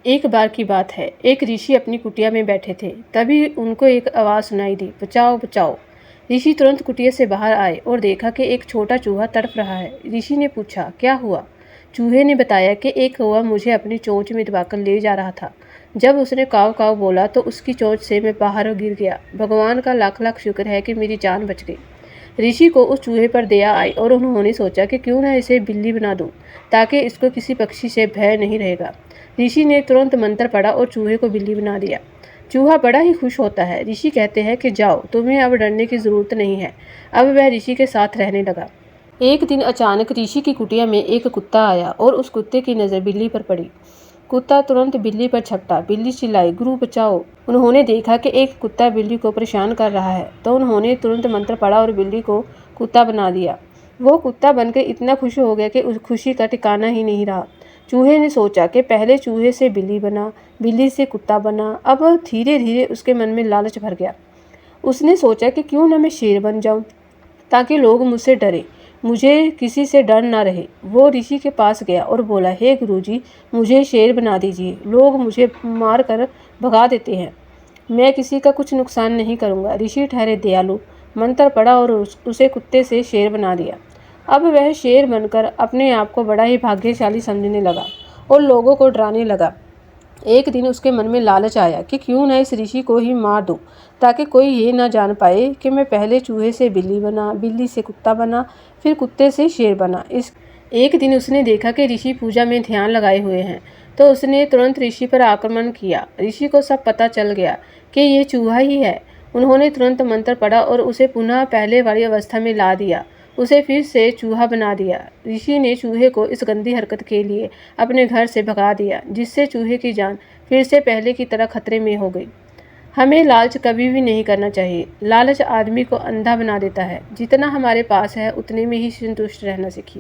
एक बार की बात है, एक ऋषि अपनी कुटिया में बैठे थे। तभी उनको एक आवाज़ सुनाई दी, बचाओ बचाओ। ऋषि तुरंत कुटिया से बाहर आए और देखा कि एक छोटा चूहा तड़प रहा है। ऋषि ने पूछा, क्या हुआ? चूहे ने बताया कि एक कौवा मुझे अपनी चोंच में दबाकर ले जा रहा था। जब उसने काव काव बोला तो उसकी चोंच से मैं बाहर गिर गया। भगवान का लाख लाख शुक्र है कि मेरी जान बच गई। ऋषि को उस चूहे पर दया आई और उन्होंने सोचा कि क्यों न इसे बिल्ली बना दूं, ताकि इसको किसी पक्षी से भय नहीं रहेगा। ऋषि ने तुरंत मंत्र पढ़ा और चूहे को बिल्ली बना दिया। चूहा बड़ा ही खुश होता है। ऋषि कहते हैं कि जाओ, तुम्हें अब डरने की जरूरत नहीं है। अब वह ऋषि के साथ रहने लगा। एक दिन अचानक ऋषि की कुटिया में एक कुत्ता आया और उस कुत्ते की नज़र बिल्ली पर पड़ी। कुत्ता तुरंत बिल्ली पर झपटा। बिल्ली चिल्लाई, गुरु बचाओ। उन्होंने देखा कि एक कुत्ता बिल्ली को परेशान कर रहा है, तो उन्होंने तुरंत मंत्र पढ़ा और बिल्ली को कुत्ता बना दिया। वो कुत्ता बनकर इतना खुश हो गया कि उस खुशी का ठिकाना ही नहीं रहा। चूहे ने सोचा कि पहले चूहे से बिल्ली बना, बिल्ली से कुत्ता बना। अब धीरे धीरे उसके मन में लालच भर गया। उसने सोचा कि क्यों न मैं शेर बन जाऊं, ताकि लोग मुझसे डरे, मुझे किसी से डर ना रहे। वो ऋषि के पास गया और बोला, हे गुरुजी, मुझे शेर बना दीजिए। लोग मुझे मार कर भगा देते हैं, मैं किसी का कुछ नुकसान नहीं करूँगा। ऋषि ठहरे दयालु। मंत्र पढ़ा और उसे कुत्ते से शेर बना दिया। अब वह शेर बनकर अपने आप को बड़ा ही भाग्यशाली समझने लगा और लोगों को डराने लगा। एक दिन उसके मन में लालच आया कि क्यों न इस ऋषि को ही मार दूं, ताकि कोई ये ना जान पाए कि मैं पहले चूहे से बिल्ली बना, बिल्ली से कुत्ता बना, फिर कुत्ते से शेर बना। इस एक दिन उसने देखा कि ऋषि पूजा में ध्यान लगाए हुए हैं, तो उसने तुरंत ऋषि पर आक्रमण किया। ऋषि को सब पता चल गया कि ये चूहा ही है। उन्होंने तुरंत मंत्र पढ़ा और उसे पुनः पहले वाली अवस्था में ला दिया। उसे फिर से चूहा बना दिया। ऋषि ने चूहे को इस गंदी हरकत के लिए अपने घर से भगा दिया, जिससे चूहे की जान फिर से पहले की तरह खतरे में हो गई। हमें लालच कभी भी नहीं करना चाहिए। लालच आदमी को अंधा बना देता है। जितना हमारे पास है उतने में ही संतुष्ट रहना सीखिए।